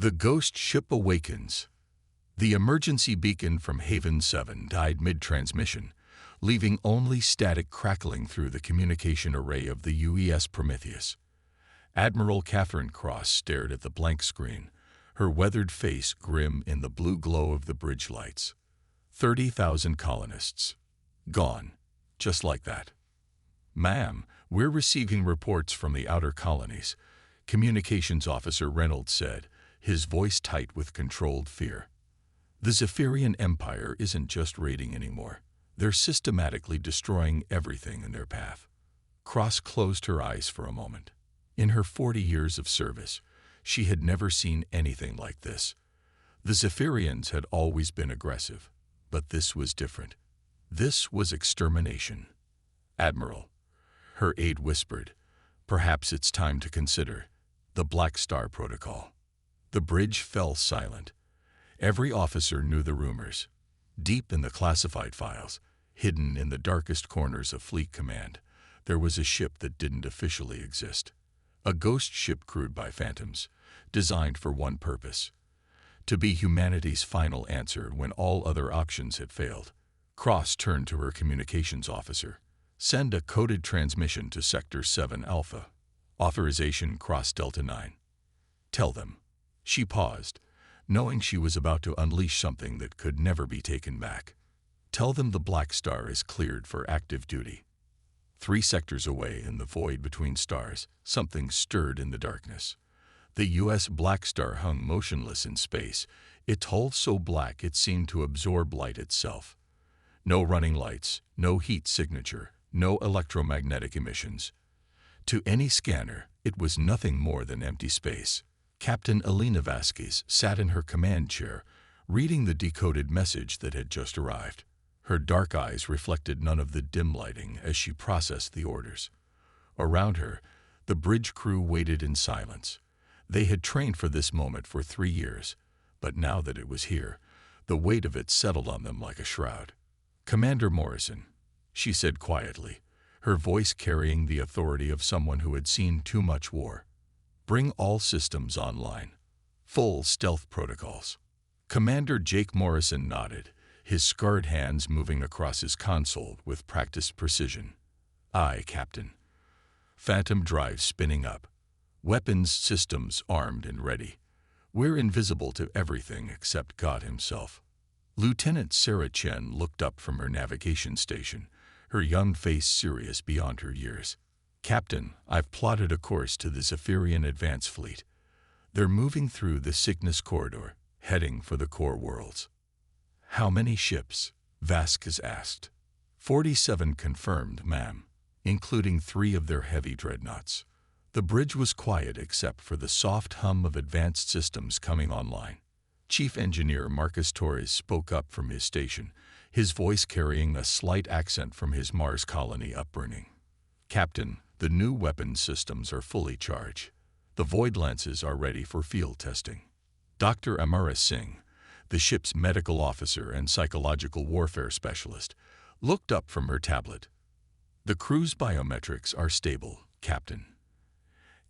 The ghost ship awakens. The emergency beacon from Haven 7 died mid-transmission, leaving only static crackling through the communication array of the UES Prometheus. Admiral Catherine Cross stared at the blank screen, her weathered face grim in the blue glow of the bridge lights. 30,000 colonists. Gone. Just like that. "Ma'am, we're receiving reports from the outer colonies," Communications Officer Reynolds said, his voice tight with controlled fear. "The Zephyrian Empire isn't just raiding anymore. They're systematically destroying everything in their path." Cross closed her eyes for a moment. In her 40 years of service, she had never seen anything like this. The Zephyrians had always been aggressive, but this was different. This was extermination. "Admiral," her aide whispered, "perhaps it's time to consider the Blackstar Protocol." The bridge fell silent. Every officer knew the rumors. Deep in the classified files, hidden in the darkest corners of Fleet Command, there was a ship that didn't officially exist. A ghost ship crewed by phantoms, designed for one purpose: to be humanity's final answer when all other options had failed. Cross turned to her communications officer. "Send a coded transmission to Sector 7 Alpha. Authorization Cross Delta 9. Tell them." She paused, knowing she was about to unleash something that could never be taken back. "Tell them the Blackstar is cleared for active duty." 3 sectors away in the void between stars, something stirred in the darkness. The USS Blackstar hung motionless in space, its hull so black it seemed to absorb light itself. No running lights, no heat signature, no electromagnetic emissions. To any scanner, it was nothing more than empty space. Captain Elena Vasquez sat in her command chair, reading the decoded message that had just arrived. Her dark eyes reflected none of the dim lighting as she processed the orders. Around her, the bridge crew waited in silence. They had trained for this moment for 3 years, but now that it was here, the weight of it settled on them like a shroud. "Commander Morrison," she said quietly, her voice carrying the authority of someone who had seen too much war. "Bring all systems online. Full stealth protocols." Commander Jake Morrison nodded, his scarred hands moving across his console with practiced precision. "Aye, Captain." Phantom drive spinning up. Weapons systems armed and ready. "We're invisible to everything except God himself." Lieutenant Sarah Chen looked up from her navigation station, her young face serious beyond her years. "Captain, I've plotted a course to the Zephyrian Advance Fleet. They're moving through the Cygnus Corridor, heading for the core worlds." "How many ships?" Vasquez asked. 47 confirmed, ma'am, including 3 of their heavy dreadnoughts." The bridge was quiet except for the soft hum of advanced systems coming online. Chief Engineer Marcus Torres spoke up from his station, his voice carrying a slight accent from his Mars colony upbringing. "Captain, the new weapon systems are fully charged. The void lances are ready for field testing." Dr. Amara Singh, the ship's medical officer and psychological warfare specialist, looked up from her tablet. "The crew's biometrics are stable, Captain.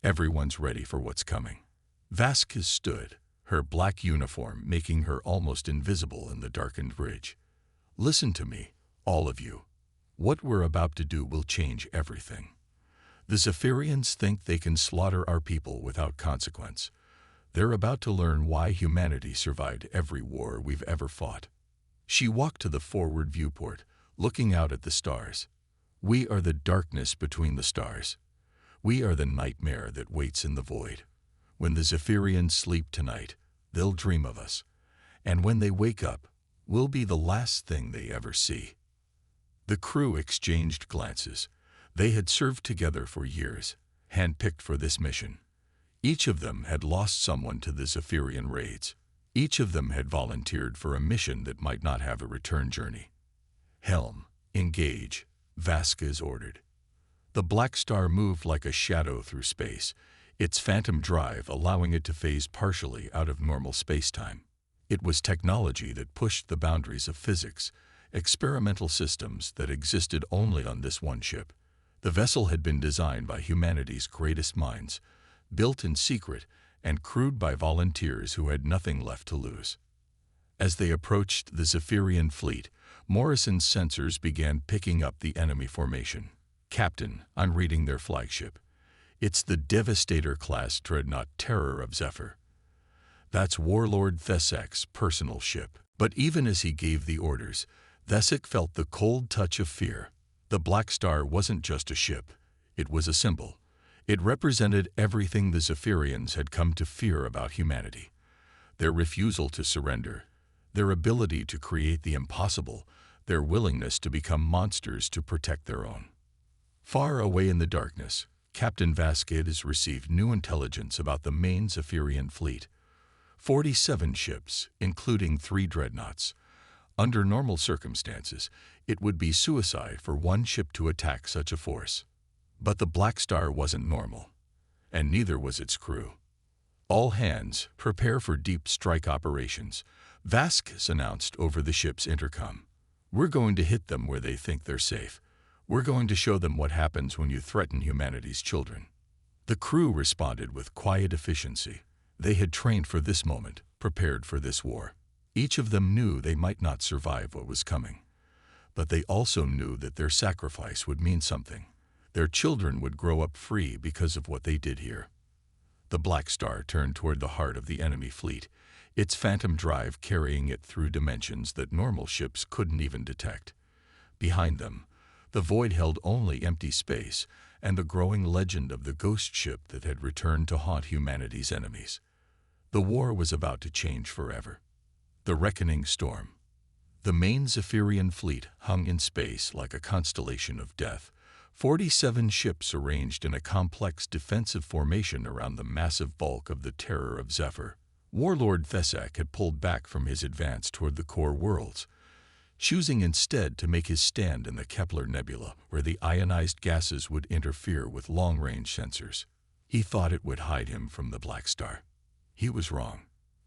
Everyone's ready for what's coming." Vasquez stood, her black uniform making her almost invisible in the darkened bridge. "Listen to me, all of you. What we're about to do will change everything. The Zephyrians think they can slaughter our people without consequence. They're about to learn why humanity survived every war we've ever fought." She walked to the forward viewport, looking out at the stars. "We are the darkness between the stars. We are the nightmare that waits in the void. When the Zephyrians sleep tonight, they'll dream of us. And when they wake up, we'll be the last thing they ever see." The crew exchanged glances. They had served together for years, handpicked for this mission. Each of them had lost someone to the Zephyrian raids. Each of them had volunteered for a mission that might not have a return journey. "Helm, engage," Vasquez ordered. The Blackstar moved like a shadow through space, its phantom drive allowing it to phase partially out of normal spacetime. It was technology that pushed the boundaries of physics, experimental systems that existed only on this one ship. The vessel had been designed by humanity's greatest minds, built in secret, and crewed by volunteers who had nothing left to lose. As they approached the Zephyrian fleet, Morrison's sensors began picking up the enemy formation. "Captain, I'm reading their flagship. It's the Devastator-class dreadnought Terror of Zephyr. That's Warlord Thesek's personal ship." But even as he gave the orders, Thesek felt the cold touch of fear. The Blackstar wasn't just a ship. It was a symbol. It represented everything the Zephyrians had come to fear about humanity. Their refusal to surrender, their ability to create the impossible, their willingness to become monsters to protect their own. Far away in the darkness, Captain Vasquez received new intelligence about the main Zephyrian fleet. 47 ships, including 3 dreadnoughts. Under normal circumstances, it would be suicide for one ship to attack such a force. But the Blackstar wasn't normal, and neither was its crew. "All hands, prepare for deep strike operations," Vasquez announced over the ship's intercom. "We're going to hit them where they think they're safe. We're going to show them what happens when you threaten humanity's children." The crew responded with quiet efficiency. They had trained for this moment, prepared for this war. Each of them knew they might not survive what was coming. But they also knew that their sacrifice would mean something. Their children would grow up free because of what they did here. The Blackstar turned toward the heart of the enemy fleet, its phantom drive carrying it through dimensions that normal ships couldn't even detect. Behind them, the void held only empty space and the growing legend of the ghost ship that had returned to haunt humanity's enemies. The war was about to change forever. The reckoning storm. The main Zephyrian fleet hung in space like a constellation of death. 47 ships arranged in a complex defensive formation around the massive bulk of the Terror of Zephyr. Warlord Thesek had pulled back from his advance toward the core worlds, choosing instead to make his stand in the Kepler Nebula, where the ionized gases would interfere with long-range sensors. He thought it would hide him from the Blackstar. He was wrong.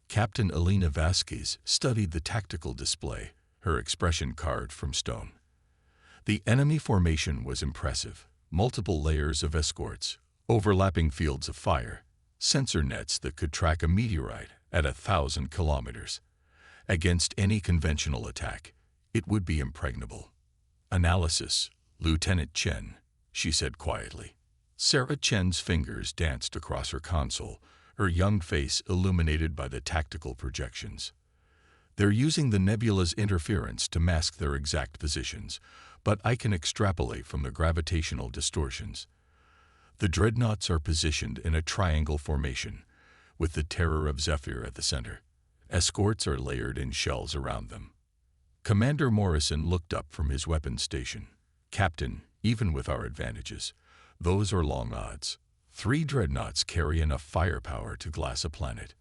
Captain Elena Vasquez studied the tactical display, her expression carved from stone. The enemy formation was impressive. Multiple layers of escorts, overlapping fields of fire, sensor nets that could track a meteorite at 1,000 kilometers. Against any conventional attack, it would be impregnable. "Analysis, Lieutenant Chen," she said quietly. Sarah Chen's fingers danced across her console, her young face illuminated by the tactical projections. "They're using the nebula's interference to mask their exact positions, but I can extrapolate from the gravitational distortions. The dreadnoughts are positioned in a triangle formation, with the Terror of Zephyr at the center. Escorts are layered in shells around them." Commander Morrison looked up from his weapons station. "Captain, even with our advantages, those are long odds. 3 dreadnoughts carry enough firepower to glass a planet."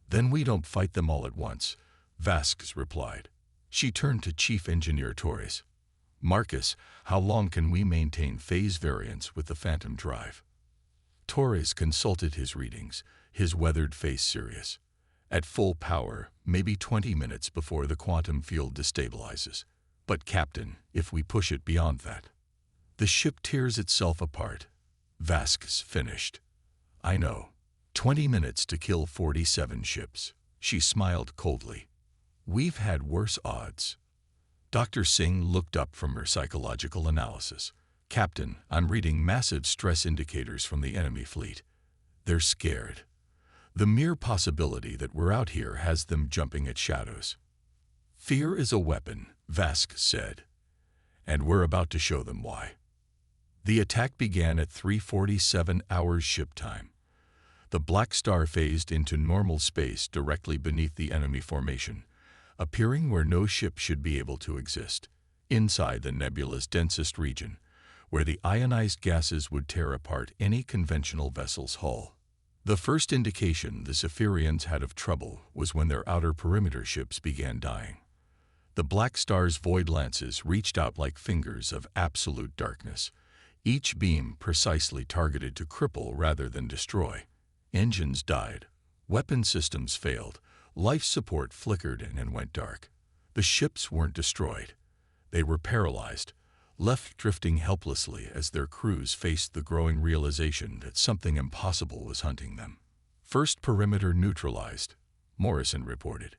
"Then we don't fight them all at once," Vasquez replied. She turned to Chief Engineer Torres. "Marcus, how long can we maintain phase variance with the Phantom Drive?" Torres consulted his readings, his weathered face serious. "At full power, maybe 20 minutes before the quantum field destabilizes. But Captain, if we push it beyond that, the ship tears itself apart." Vasquez finished. "I know. 20 minutes to kill 47 ships." She smiled coldly. "We've had worse odds." Dr. Singh looked up from her psychological analysis. "Captain, I'm reading massive stress indicators from the enemy fleet. They're scared. The mere possibility that we're out here has them jumping at shadows." "Fear is a weapon," Vasquez said. "And we're about to show them why." The attack began at 3:47 hours ship time. The Blackstar phased into normal space directly beneath the enemy formation, appearing where no ship should be able to exist, inside the nebula's densest region, where the ionized gases would tear apart any conventional vessel's hull. The first indication the Zephyrians had of trouble was when their outer perimeter ships began dying. The Blackstar's void lances reached out like fingers of absolute darkness, each beam precisely targeted to cripple rather than destroy. Engines died, weapon systems failed, life support flickered in and went dark. The ships weren't destroyed. They were paralyzed, left drifting helplessly as their crews faced the growing realization that something impossible was hunting them. First perimeter neutralized, Morrison reported.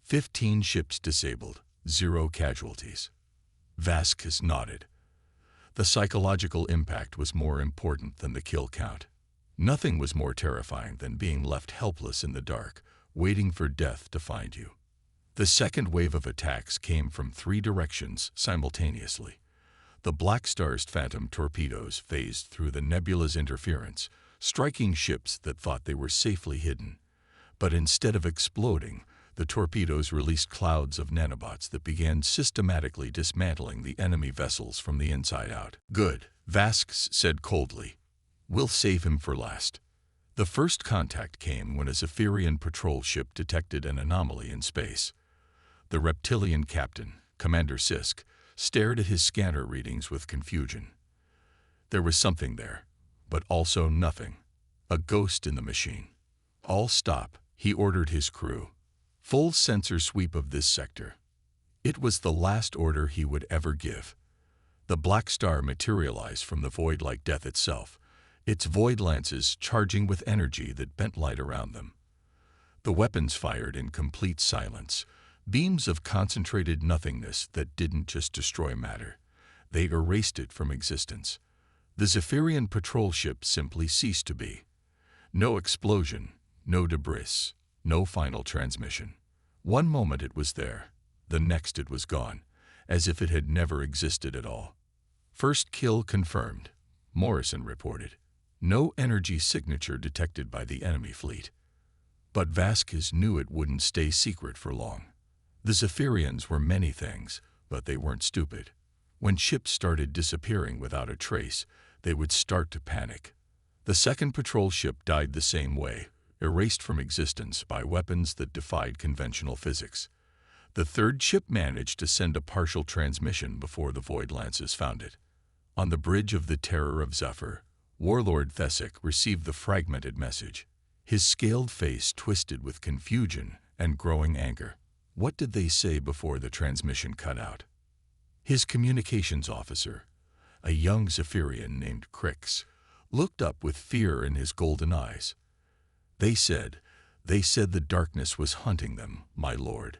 15 ships disabled, 0 casualties. Vasquez nodded. The psychological impact was more important than the kill count. Nothing was more terrifying than being left helpless in the dark, waiting for death to find you. The second wave of attacks came from 3 directions simultaneously. The Blackstar's phantom torpedoes phased through the nebula's interference, striking ships that thought they were safely hidden. But instead of exploding, the torpedoes released clouds of nanobots that began systematically dismantling the enemy vessels from the inside out. Good, Vasquez said coldly. We'll save him for last. The first contact came when a Zephyrian patrol ship detected an anomaly in space. The reptilian captain, Commander Sisk, stared at his scanner readings with confusion. There was something there, but also nothing. A ghost in the machine. All stop, he ordered his crew. Full sensor sweep of this sector. It was the last order he would ever give. The Blackstar materialized from the void like death itself, its void lances charging with energy that bent light around them. The weapons fired in complete silence, beams of concentrated nothingness that didn't just destroy matter. They erased it from existence. The Zephyrian patrol ship simply ceased to be. No explosion, no debris, no final transmission. One moment it was there, the next it was gone, as if it had never existed at all. First kill confirmed, Morrison reported. No energy signature detected by the enemy fleet. But Vasquez knew it wouldn't stay secret for long. The Zephyrians were many things, but they weren't stupid. When ships started disappearing without a trace, they would start to panic. The second patrol ship died the same way, erased from existence by weapons that defied conventional physics. The third ship managed to send a partial transmission before the void lances found it. On the bridge of the Terror of Zephyr, Warlord Thesic received the fragmented message. His scaled face twisted with confusion and growing anger. What did they say before the transmission cut out? His communications officer, a young Zephyrian named Crix, looked up with fear in his golden eyes. They said the darkness was hunting them, my lord.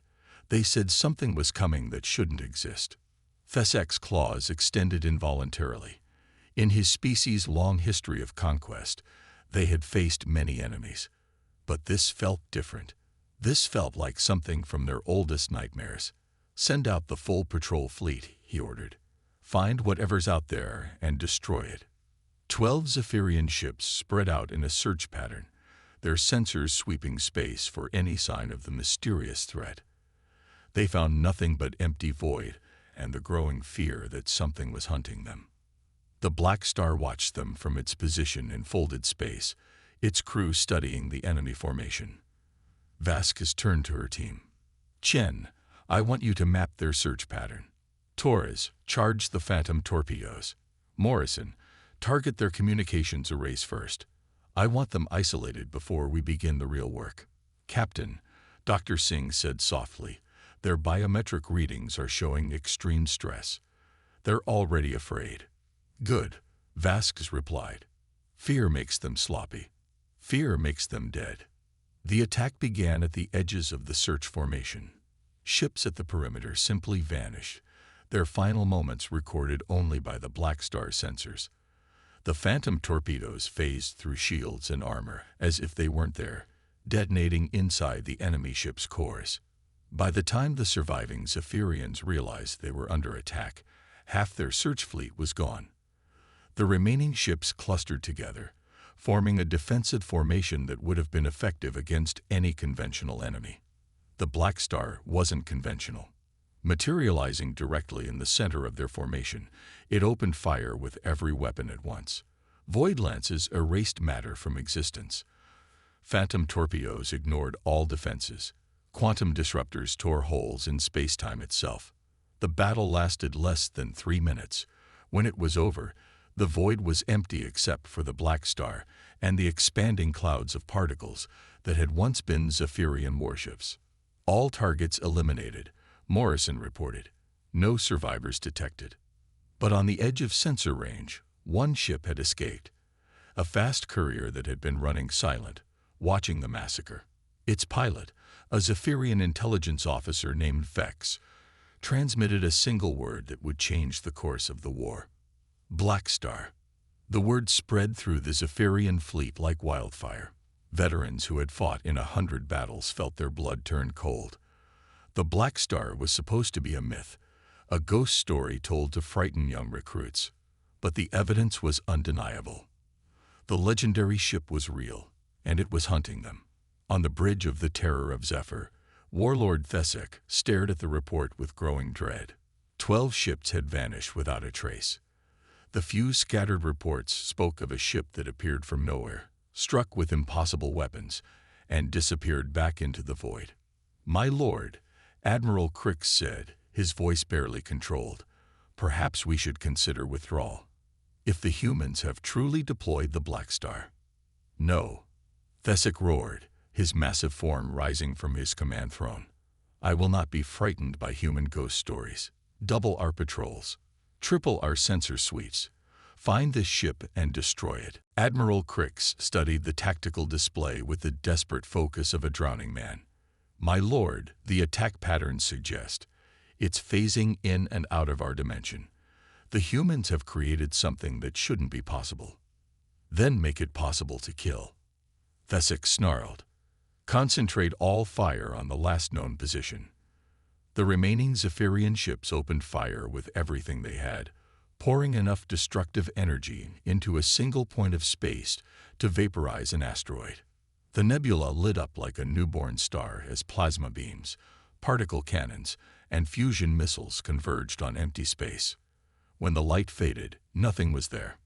They said something was coming that shouldn't exist. Thesic's claws extended involuntarily. In his species' long history of conquest, they had faced many enemies. But this felt different. This felt like something from their oldest nightmares. Send out the full patrol fleet, he ordered. Find whatever's out there and destroy it. 12 Zephyrian ships spread out in a search pattern, their sensors sweeping space for any sign of the mysterious threat. They found nothing but empty void and the growing fear that something was hunting them. The Blackstar watched them from its position in folded space, its crew studying the enemy formation. Vasquez turned to her team. Chen, I want you to map their search pattern. Torres, charge the phantom torpedoes. Morrison, target their communications arrays first. I want them isolated before we begin the real work. Captain, Dr. Singh said softly, their biometric readings are showing extreme stress. They're already afraid. Good, Vasquez replied. Fear makes them sloppy. Fear makes them dead. The attack began at the edges of the search formation. Ships at the perimeter simply vanished, their final moments recorded only by the Blackstar sensors. The phantom torpedoes phased through shields and armor as if they weren't there, detonating inside the enemy ship's cores. By the time the surviving Zephyrians realized they were under attack, half their search fleet was gone. The remaining ships clustered together, forming a defensive formation that would have been effective against any conventional enemy. The Blackstar wasn't conventional. Materializing directly in the center of their formation, it opened fire with every weapon at once. Void lances erased matter from existence. Phantom torpedoes ignored all defenses. Quantum disruptors tore holes in space-time itself. The battle lasted less than 3 minutes. When it was over, the void was empty except for the Blackstar and the expanding clouds of particles that had once been Zephyrian warships. All targets eliminated, Morrison reported. No survivors detected. But on the edge of sensor range, one ship had escaped. A fast courier that had been running silent, watching the massacre. Its pilot, a Zephyrian intelligence officer named Vex, transmitted a single word that would change the course of the war. Blackstar. The word spread through the Zephyrian fleet like wildfire. Veterans who had fought in 100 battles felt their blood turn cold. The Blackstar was supposed to be a myth, a ghost story told to frighten young recruits. But the evidence was undeniable. The legendary ship was real, and it was hunting them. On the bridge of the Terror of Zephyr, Warlord Thesek stared at the report with growing dread. 12 ships had vanished without a trace. The few scattered reports spoke of a ship that appeared from nowhere, struck with impossible weapons, and disappeared back into the void. "My lord," Admiral Crix said, his voice barely controlled, "perhaps we should consider withdrawal. If the humans have truly deployed the Blackstar." "No," Thesek roared, his massive form rising from his command throne. "I will not be frightened by human ghost stories. Double our patrols. Triple our sensor suites. Find this ship and destroy it." Admiral Crix studied the tactical display with the desperate focus of a drowning man. "My lord, the attack patterns suggest it's phasing in and out of our dimension. The humans have created something that shouldn't be possible. Then make it possible to kill." Thesek snarled. "Concentrate all fire on the last known position." The remaining Zephyrian ships opened fire with everything they had, pouring enough destructive energy into a single point of space to vaporize an asteroid. The nebula lit up like a newborn star as plasma beams, particle cannons, and fusion missiles converged on empty space. When the light faded, nothing was there.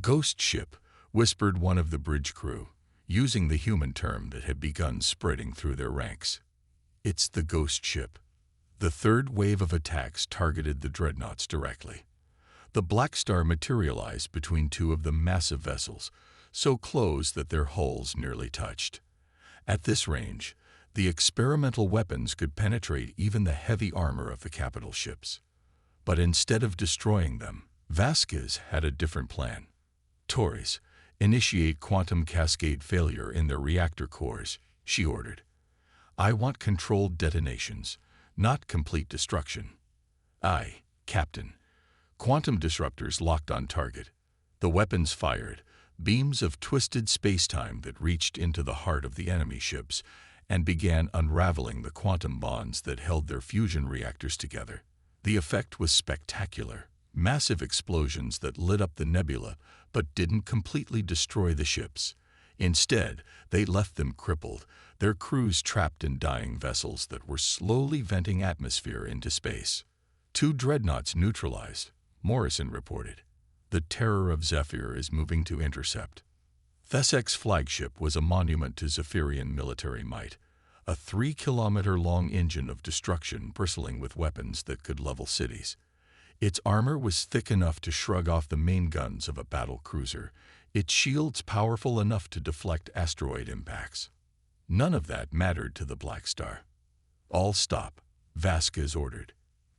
"Ghost ship," whispered one of the bridge crew, using the human term that had begun spreading through their ranks. "It's the ghost ship." The third wave of attacks targeted the dreadnoughts directly. The Blackstar materialized between two of the massive vessels, so close that their hulls nearly touched. At this range, the experimental weapons could penetrate even the heavy armor of the capital ships. But instead of destroying them, Vasquez had a different plan. "Torres, initiate quantum cascade failure in their reactor cores," she ordered. "I want controlled detonations, not complete destruction." "Aye, Captain." Quantum disruptors locked on target. The weapons fired, beams of twisted spacetime that reached into the heart of the enemy ships and began unraveling the quantum bonds that held their fusion reactors together. The effect was spectacular. Massive explosions that lit up the nebula but didn't completely destroy the ships. Instead, they left them crippled, their crews trapped in dying vessels that were slowly venting atmosphere into space. 2 dreadnoughts neutralized, Morrison reported. "The Terror of Zephyr is moving to intercept." Thesek's flagship was a monument to Zephyrian military might, a 3-kilometer-long engine of destruction bristling with weapons that could level cities. Its armor was thick enough to shrug off the main guns of a battle cruiser, its shields powerful enough to deflect asteroid impacts. None of that mattered to the Blackstar. "All stop," Vasquez ordered.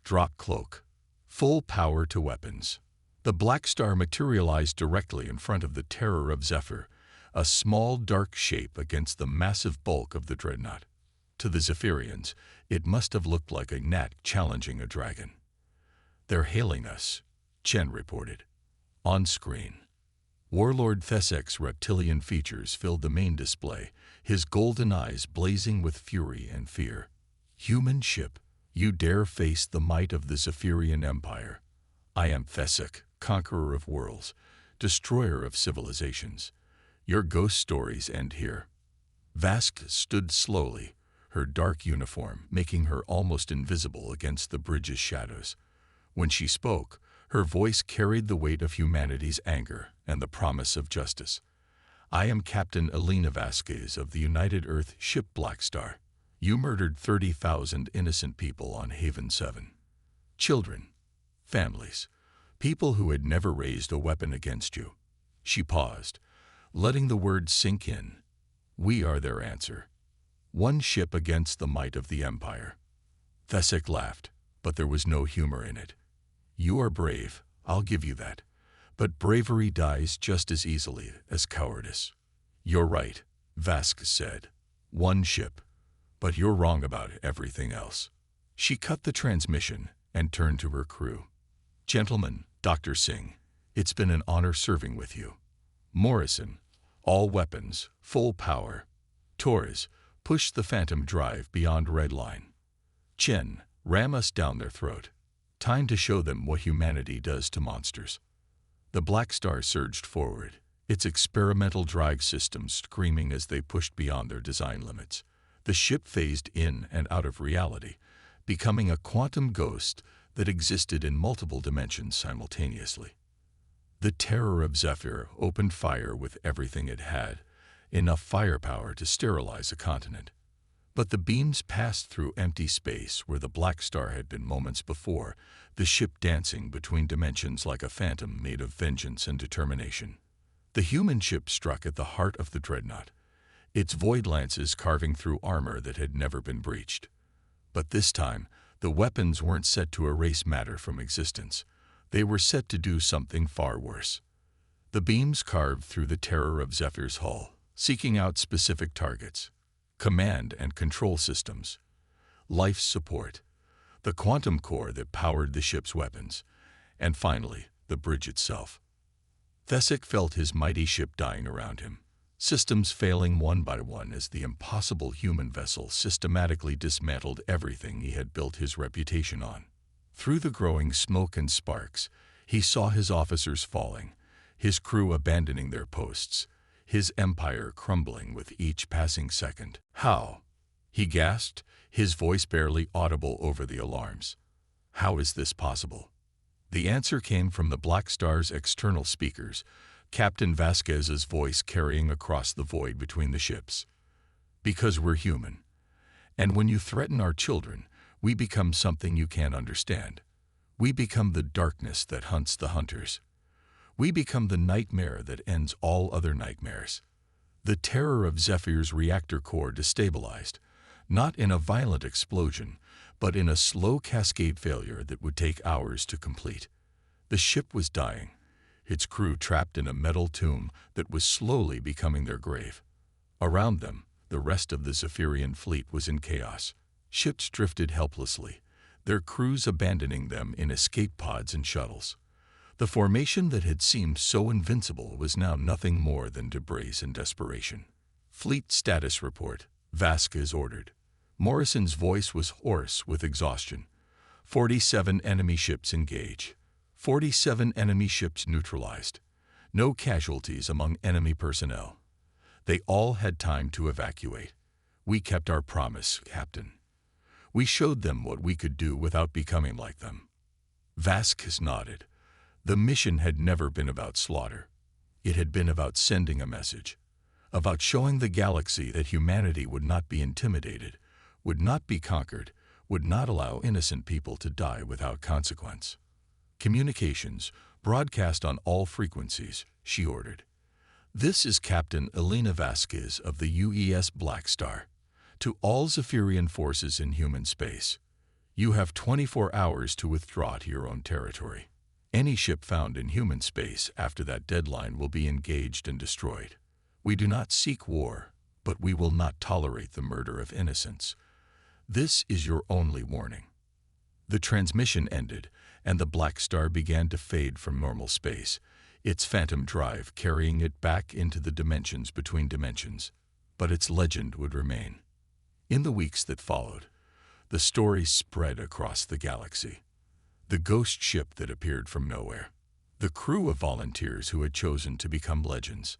"Drop cloak. Full power to weapons." The Blackstar materialized directly in front of the Terror of Zephyr, a small dark shape against the massive bulk of the dreadnought. To the Zephyrians, it must have looked like a gnat challenging a dragon. "They're hailing us," Chen reported. On screen, Warlord Thesek's reptilian features filled the main display, his golden eyes blazing with fury and fear. "Human ship, you dare face the might of the Zephyrian Empire. I am Thesek, conqueror of worlds, destroyer of civilizations. Your ghost stories end here." Vask stood slowly, her dark uniform making her almost invisible against the bridge's shadows. When she spoke, her voice carried the weight of humanity's anger and the promise of justice. "I am Captain Elena Vasquez of the United Earth ship Blackstar. You murdered 30,000 innocent people on Haven 7. Children, families, people who had never raised a weapon against you." She paused, letting the words sink in. "We are their answer. One ship against the might of the Empire." Thesek laughed, but there was no humor in it. "You are brave, I'll give you that. But bravery dies just as easily as cowardice." "You're right," Vasquez said. One ship, but you're wrong about everything else. She cut the transmission and turned to her crew. Gentlemen, Dr. Singh, it's been an honor serving with you. Morrison, all weapons, full power. Torres, push the Phantom drive beyond red line. Chen, ram us down their throat. Time to show them what humanity does to monsters. The Blackstar surged forward, its experimental drive systems screaming as they pushed beyond their design limits. The ship phased in and out of reality, becoming a quantum ghost that existed in multiple dimensions simultaneously. The terror of Zephyr opened fire with everything it had, enough firepower to sterilize a continent. But the beams passed through empty space where the Blackstar had been moments before, the ship dancing between dimensions like a phantom made of vengeance and determination. The human ship struck at the heart of the dreadnought, its void lances carving through armor that had never been breached. But this time, the weapons weren't set to erase matter from existence. They were set to do something far worse. The beams carved through the terror of Zephyr's hull, seeking out specific targets. Command and control systems, life support, the quantum core that powered the ship's weapons, and finally, the bridge itself. Thesic felt his mighty ship dying around him, systems failing one by one as the impossible human vessel systematically dismantled everything he had built his reputation on. Through the growing smoke and sparks, he saw his officers falling, his crew abandoning their posts, his empire crumbling with each passing second. How? He gasped, his voice barely audible over the alarms. How is this possible? The answer came from the Blackstar's external speakers, Captain Vasquez's voice carrying across the void between the ships. Because we're human. And when you threaten our children, we become something you can't understand. We become the darkness that hunts the hunters. We become the nightmare that ends all other nightmares. The terror of Zephyr's reactor core destabilized, not in a violent explosion, but in a slow cascade failure that would take hours to complete. The ship was dying, its crew trapped in a metal tomb that was slowly becoming their grave. Around them, the rest of the Zephyrian fleet was in chaos. Ships drifted helplessly, their crews abandoning them in escape pods and shuttles. The formation that had seemed so invincible was now nothing more than debris and desperation. Fleet status report, Vasquez ordered. Morrison's voice was hoarse with exhaustion. 47 enemy ships engage. 47 enemy ships neutralized. No casualties among enemy personnel. They all had time to evacuate. We kept our promise, Captain. We showed them what we could do without becoming like them. Vasquez nodded. The mission had never been about slaughter. It had been about sending a message, about showing the galaxy that humanity would not be intimidated, would not be conquered, would not allow innocent people to die without consequence. Communications, broadcast on all frequencies, she ordered. This is Captain Elena Vasquez of the USS Blackstar. To all Zephyrian forces in human space, you have 24 hours to withdraw to your own territory. Any ship found in human space after that deadline will be engaged and destroyed. We do not seek war, but we will not tolerate the murder of innocents. This is your only warning. The transmission ended, and the Blackstar began to fade from normal space, its phantom drive carrying it back into the dimensions between dimensions. But its legend would remain. In the weeks that followed, the story spread across the galaxy. The ghost ship that appeared from nowhere. The crew of volunteers who had chosen to become legends.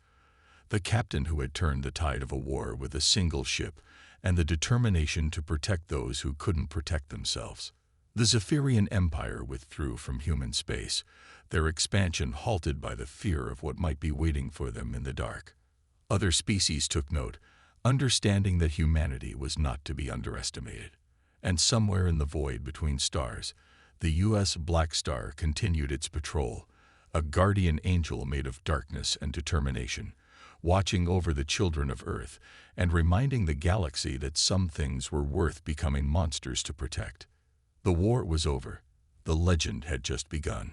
The captain who had turned the tide of a war with a single ship and the determination to protect those who couldn't protect themselves. The Zephyrian Empire withdrew from human space, their expansion halted by the fear of what might be waiting for them in the dark. Other species took note, understanding that humanity was not to be underestimated. And somewhere in the void between stars, the USS Blackstar continued its patrol, a guardian angel made of darkness and determination, watching over the children of Earth and reminding the galaxy that some things were worth becoming monsters to protect. The war was over. The legend had just begun.